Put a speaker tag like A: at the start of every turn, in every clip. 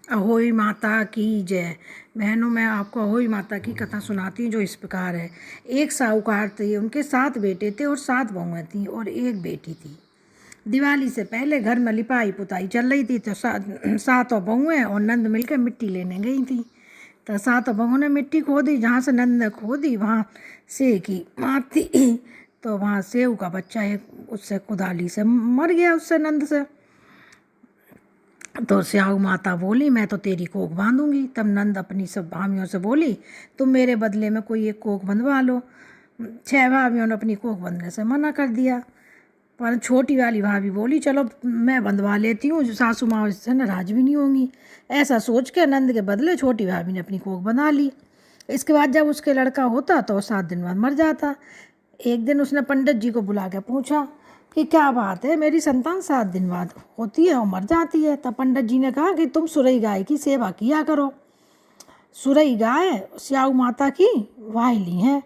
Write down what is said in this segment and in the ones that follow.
A: अहोई माता की जय। बहनों, मैं आपको अहोई माता की कथा सुनाती हूँ जो इस प्रकार है। एक साहूकार थे, उनके 7 बेटे थे और 7 बहुएं थीं और एक बेटी थी। दिवाली से पहले घर में लिपाई पुताई चल रही थी, तो सातों बहुएं और नंद मिलकर मिट्टी लेने गई थी। तो सातों बहुओं ने मिट्टी खोदी, जहाँ से नंद ने खोदी वहाँ सेव की मात थी। तो वहाँ सेव का बच्चा एक उससे कुदाली से मर गया, उससे नंद से। तो स्याऊ माता बोली, मैं तो तेरी कोख बांधूंगी। तब नंद अपनी सब भामियों से बोली, तुम मेरे बदले में कोई एक कोख बंधवा लो। 6 भाभियों ने अपनी कोख बंधने से मना कर दिया, पर छोटी वाली भाभी बोली, चलो मैं बंधवा लेती हूँ, सासू माँ इससे नाराज भी नहीं होंगी। ऐसा सोच के नंद के बदले छोटी भाभी ने अपनी कोख बंधा ली। इसके बाद जब उसके लड़का होता तो 7 दिन बाद मर जाता। एक दिन उसने पंडित जी को बुला के पूछा कि क्या बात है, मेरी संतान 7 दिन बाद होती है और मर जाती है। तब पंडित जी ने कहा कि तुम सुरई गाय की सेवा किया करो। सुरई गाय स्याऊ माता की वाहिली है,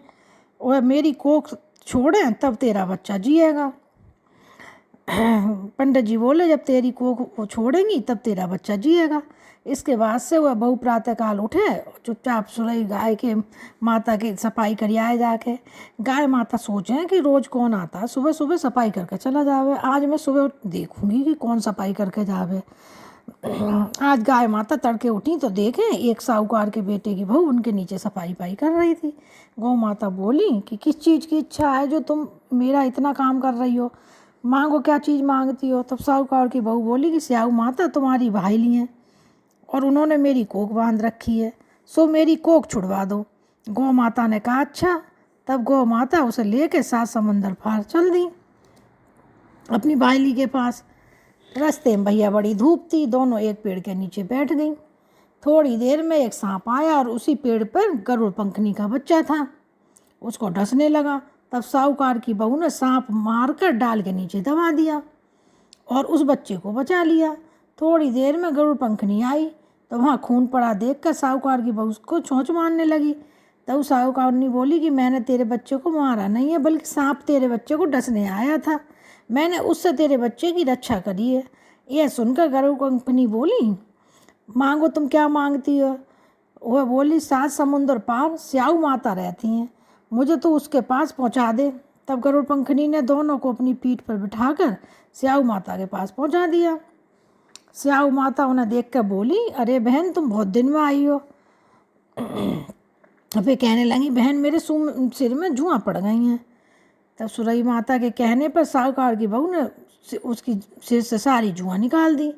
A: और मेरी कोख छोड़े तब तेरा बच्चा जिएगा। पंडित जी बोले, जब तेरी कोख छोड़ेंगी तब तेरा बच्चा जिएगा। इसके बाद से वह बहू प्रातःकाल उठे, चुपचाप सुरई गाय के माता की सफाई करियाए जाके। गाय माता सोचें कि रोज़ कौन आता, सुबह सुबह सफाई करके चला जावे। आज मैं सुबह देखूंगी कि कौन सफाई करके जावे। आज गाय माता तड़के उठी तो देखें एक साहूकार के बेटे की बहू उनके नीचे सफाई पाई कर रही थी। गौ माता बोली कि किस चीज़ की इच्छा है जो तुम मेरा इतना काम कर रही हो, मांगो, क्या चीज़ मांगती हो। तब साहूकार की बहू बोली कि स्याऊ माता तुम्हारी भाईली हैं और उन्होंने मेरी कोख बांध रखी है, सो मेरी कोख छुड़वा दो। गौ माता ने कहा अच्छा। तब गौ माता उसे लेके 7 समंदर पार चल दी अपनी भाईली के पास। रास्ते में भैया बड़ी धूप थी, दोनों एक पेड़ के नीचे बैठ गईं। थोड़ी देर में एक सांप आया और उसी पेड़ पर गरुड़ पंखनी का बच्चा था, उसको डसने लगा। तब साहूकार की बहू ने सांप मारकर डाल के नीचे दबा दिया और उस बच्चे को बचा लिया। थोड़ी देर में गरुड़ पंखनी आई तो वहाँ खून पड़ा देखकर साहूकार की बहू को चोंच मारने लगी। तब साहूकारनी बोली कि मैंने तेरे बच्चे को मारा नहीं है, बल्कि सांप तेरे बच्चे को डसने आया था, मैंने उससे तेरे बच्चे की रक्षा करी है। यह सुनकर गरुड़ पंखनी बोली, मांगो, तुम क्या मांगती हो। वह बोली, 7 समुंदर पार स्याऊ माता रहती हैं, मुझे तो उसके पास पहुंचा दे। तब गरुड़ पंखनी ने दोनों को अपनी पीठ पर बिठाकर स्याऊ माता के पास पहुंचा दिया। स्याऊ माता उन्हें देखकर बोली, अरे बहन, तुम बहुत दिन में आई हो। फिर कहने लगी, बहन, मेरे सिर में जुआं पड़ गई हैं। तब सुरई माता के कहने पर साहूकार की बहू ने उसकी सिर से सारी जुआं निकाल दी।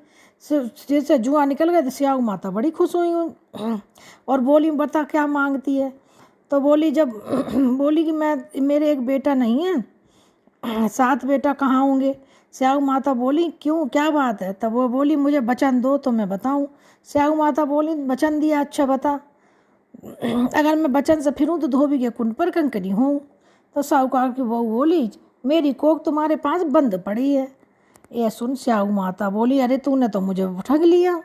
A: सिर से जुआं निकल गए तो स्याऊ माता बड़ी खुश हुई और बोली, बता क्या मांगती है। तो बोली बोली कि मेरे एक बेटा नहीं है, 7 बेटा कहाँ होंगे। स्याऊ माता बोली, क्यों, क्या बात है। तब वो बोली, मुझे वचन दो तो मैं बताऊं। स्याऊ माता बोली, वचन दिया, अच्छा बता। अगर मैं वचन से फिरूं तो धोबी के कुंड पर कंकरी हूँ। तो साहूकार की बहू बोली, मेरी कोख तुम्हारे पास बंद पड़ी है। यह सुन स्याऊ माता बोली, अरे तूने तो मुझे ठग लिया,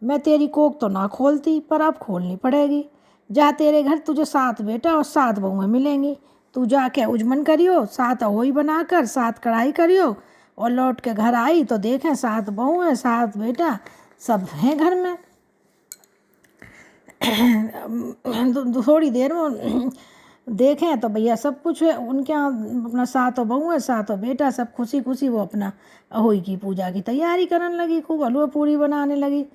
A: मैं तेरी कोख तो ना खोलती, पर अब खोलनी पड़ेगी। जा, तेरे घर तुझे 7 बेटा और 7 बहुएं मिलेंगी। तू जाके उजमन करियो, 7 अहोई बनाकर 7 कढ़ाई करियो, और लौट के घर आई तो देखें 7 बहुएं 7 बेटा सब हैं घर में। थोड़ी देर में देखें तो भैया सब कुछ है उनके यहाँ, अपना 7 बहू है 7 बेटा, सब खुशी खुशी वो अपना अहोई की पूजा की तैयारी करने लगी, खूब हलवा पूरी बनाने लगी।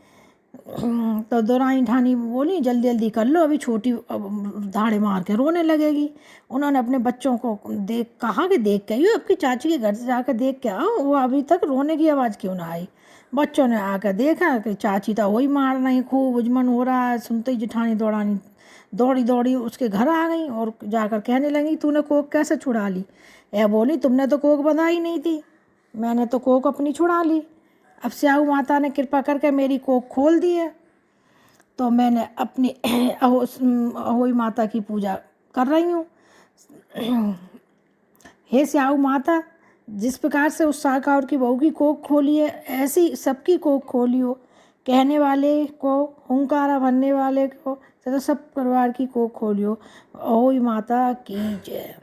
A: तो दोराई ठानी बोली, जल्दी जल्दी कर लो, अभी छोटी धाड़े मार के रोने लगेगी। उन्होंने अपने बच्चों को कहा कि देख के आइयो, आपकी चाची के घर से जाकर देख के आओ, वो अभी तक रोने की आवाज़ क्यों ना आई। बच्चों ने आकर देखा कि चाची तो वही मार रही, खूब उजमन हो रहा है। सुनते ही जेठानी दौड़ी दौड़ी उसके घर आ गई और जाकर कहने लगी, तूने कोक कैसे छुड़ा ली। यह बोली, तुमने तो कोक बंधाई नहीं थी, मैंने तो कोक अपनी छुड़ा ली। अब स्याऊ माता ने कृपा करके मेरी कोख खोल दी है, तो मैंने अपनी अहोई माता की पूजा कर रही हूँ। हे स्याऊ माता, जिस प्रकार से उस साहूकार की बहू की कोख खोली है, ऐसी सबकी कोख खोलियो। कहने वाले को, हुंकारा भरने वाले को, तथा सब परिवार की कोख खोलियो। अहोई माता की जय।